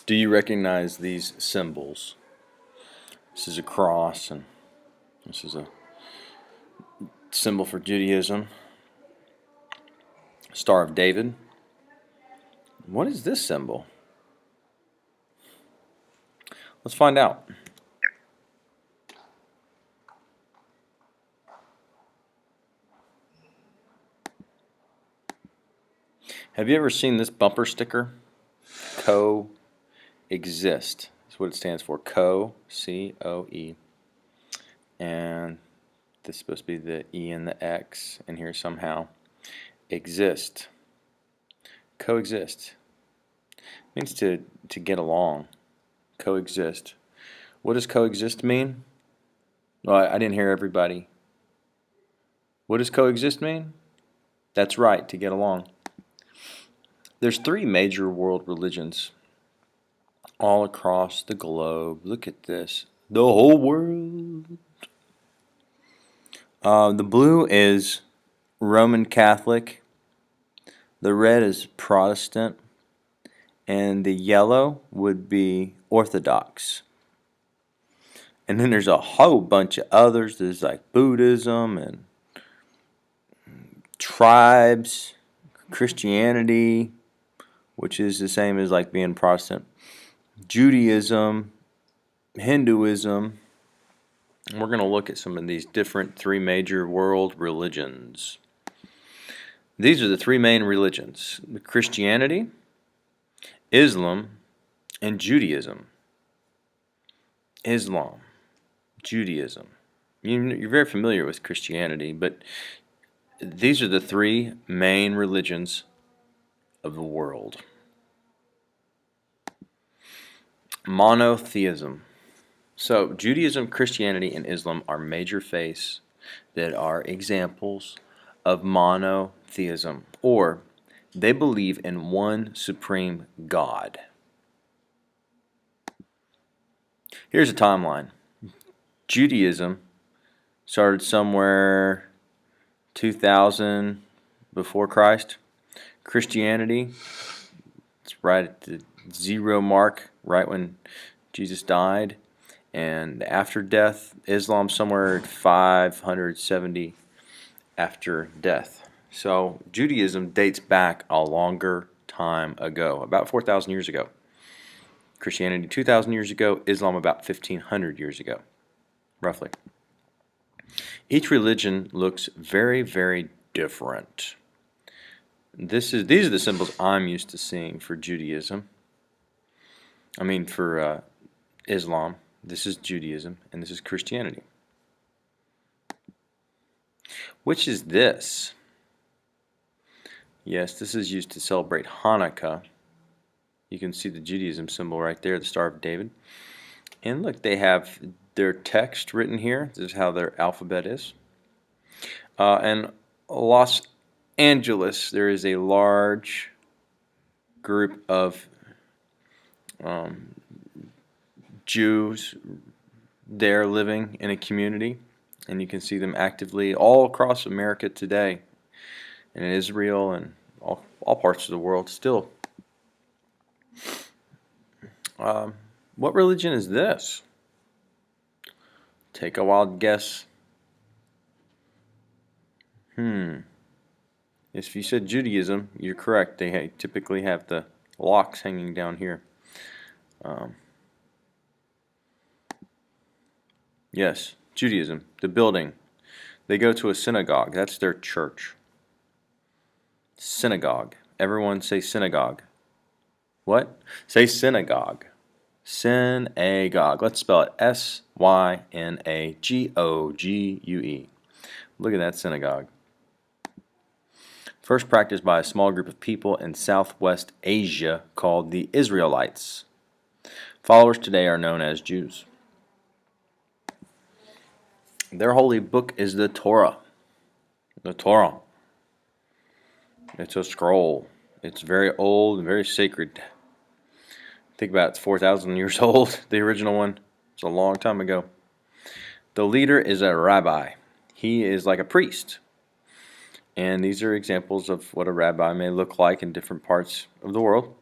Do you recognize these symbols? This is a cross, and this is a symbol for Judaism. Star of David. What is this symbol? Let's find out. Have you ever seen this bumper sticker? Coexist. That's what it stands for. C-O-E. And this is supposed to be the E and the X in here somehow. Exist. Coexist. It means to get along. Coexist. What does coexist mean? Well, I didn't hear everybody. What does coexist mean? That's right, to get along. There's 3 major world religions all across the globe. Look at this. The whole world. The blue is Roman Catholic. The red is Protestant. And the yellow would be Orthodox. And then there's a whole bunch of others. There's like Buddhism and tribes, Christianity, which is the same as like being Protestant, Judaism, Hinduism. And we're going to look at some of these different 3 major world religions. These are the 3 main religions: Christianity, Islam, and Judaism. Islam, Judaism. You're very familiar with Christianity, but these are the 3 main religions of the world. Monotheism. So Judaism, Christianity, and Islam are major faiths that are examples of monotheism, or they believe in one supreme God. Here's a timeline. Judaism started somewhere 2000 before Christ. Christianity, it's right at the 0 mark, right when Jesus died. And after death, Islam somewhere at 570 after death. So Judaism dates back a longer time ago, about 4,000 years ago. Christianity 2,000 years ago, Islam about 1,500 years ago, roughly. Each religion looks very, very different. These are the symbols I'm used to seeing for Judaism. For Islam. This is Judaism, and this is Christianity. Which is this? Yes, this is used to celebrate Hanukkah. You can see the Judaism symbol right there, the Star of David. And look, they have their text written here. This is how their alphabet is. And Los Angeles, there is a large group of Jews there living in a community, and you can see them actively all across America today, and in Israel and all parts of the world still. What religion is this? Take a wild guess. If you said Judaism, you're correct. They typically have the locks hanging down here. Yes, Judaism, the building. They go to a synagogue. That's their church. Synagogue. Everyone say synagogue. What? Say synagogue. Synagogue. Let's spell it S-Y-N-A-G-O-G-U-E. Look at that synagogue. First practiced by a small group of people in Southwest Asia called the Israelites. Followers today are known as Jews. Their holy book is the Torah. The Torah. It's a scroll. It's very old and very sacred. Think about it, it's 4,000 years old, the original one. It's a long time ago. The leader is a rabbi. He is like a priest. And these are examples of what a rabbi may look like in different parts of the world.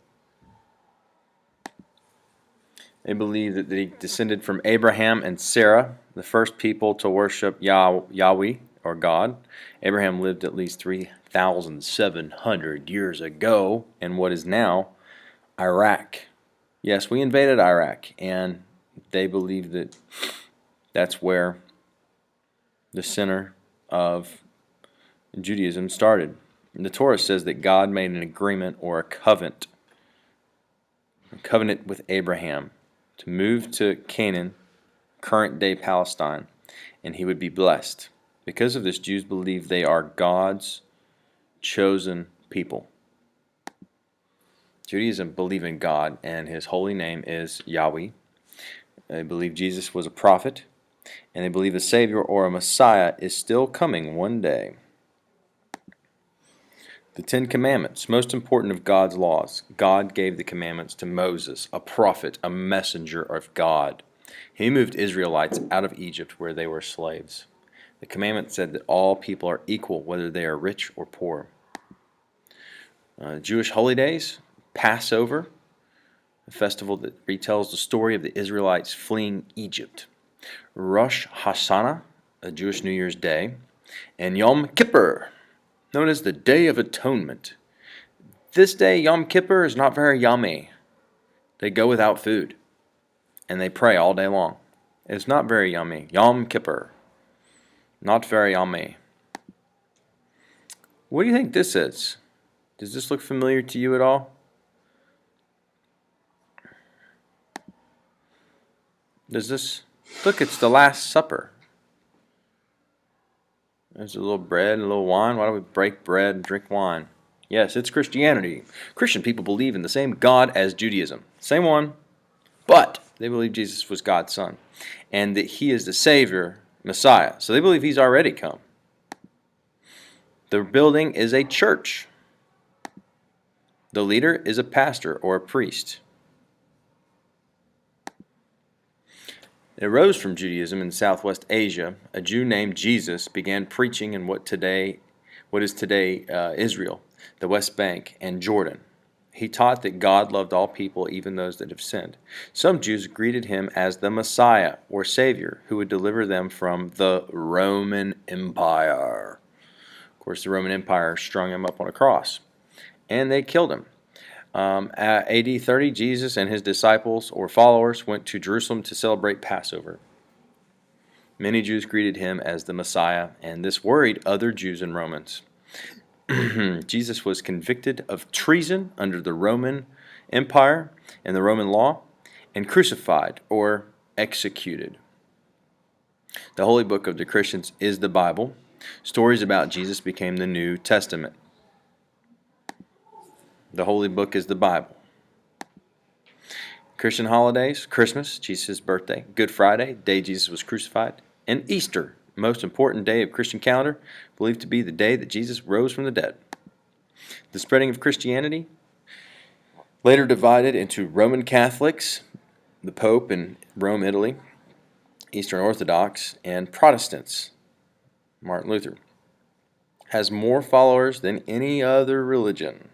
They believe that he descended from Abraham and Sarah, the first people to worship Yahweh, or God. Abraham lived at least 3,700 years ago in what is now Iraq. Yes, we invaded Iraq, and they believe that that's where the center of Judaism started. And the Torah says that God made an agreement or a covenant with Abraham to move to Canaan, current-day Palestine, and he would be blessed. Because of this, Jews believe they are God's chosen people. Judaism believes in God, and his holy name is Yahweh. They believe Jesus was a prophet, and they believe a Savior or a Messiah is still coming one day. The Ten Commandments, most important of God's laws. God gave the commandments to Moses, a prophet, a messenger of God. He moved Israelites out of Egypt where they were slaves. The commandment said that all people are equal, whether they are rich or poor. Jewish holy days, Passover, a festival that retells the story of the Israelites fleeing Egypt. Rosh Hashanah, a Jewish New Year's Day, and Yom Kippur, known as the Day of Atonement. This day, Yom Kippur, is not very yummy. They go without food, and they pray all day long. It's not very yummy. Yom Kippur, not very yummy. What do you think this is? Does this look familiar to you at all? Does this... Look, it's the Last Supper. There's a little bread and a little wine. Why do we break bread and drink wine? Yes, it's Christianity. Christian people believe in the same God as Judaism. Same one, but they believe Jesus was God's son and that he is the Savior, Messiah. So they believe he's already come. The building is a church. The leader is a pastor or a priest. It arose from Judaism in Southwest Asia. A Jew named Jesus began preaching in what is today Israel, the West Bank, and Jordan. He taught that God loved all people, even those that have sinned. Some Jews greeted him as the Messiah or Savior who would deliver them from the Roman Empire. Of course, the Roman Empire strung him up on a cross, and they killed him. At AD 30, Jesus and his disciples or followers went to Jerusalem to celebrate Passover. Many Jews greeted him as the Messiah, and this worried other Jews and Romans. Jesus was convicted of treason under the Roman Empire and the Roman law, and crucified or executed. The holy book of the Christians is the Bible. Stories about Jesus became the New Testament. The holy book is the Bible. Christian holidays, Christmas, Jesus' birthday, Good Friday, day Jesus was crucified, and Easter, most important day of Christian calendar, believed to be the day that Jesus rose from the dead. The spreading of Christianity, later divided into Roman Catholics, the Pope in Rome, Italy, Eastern Orthodox, and Protestants, Martin Luther, has more followers than any other religion.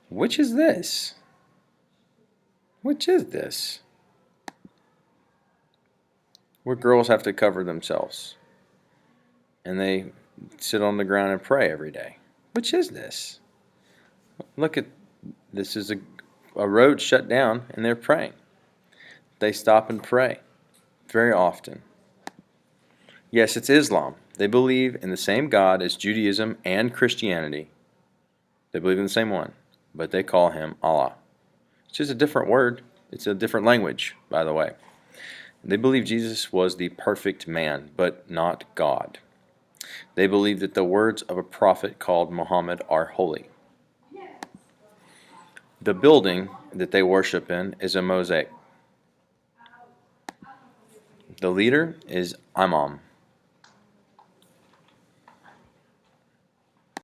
Which is this? Which is this? Where girls have to cover themselves and they sit on the ground and pray every day. Which is this? Look at this. Is a road shut down and they're praying. They stop and pray very often. Yes, it's Islam. They believe in the same God as Judaism and Christianity. They believe in the same one, but they call him Allah. It's just a different word. It's a different language, by the way. They believe Jesus was the perfect man, but not God. They believe that the words of a prophet called Muhammad are holy. The building that they worship in is a mosaic. The leader is Imam.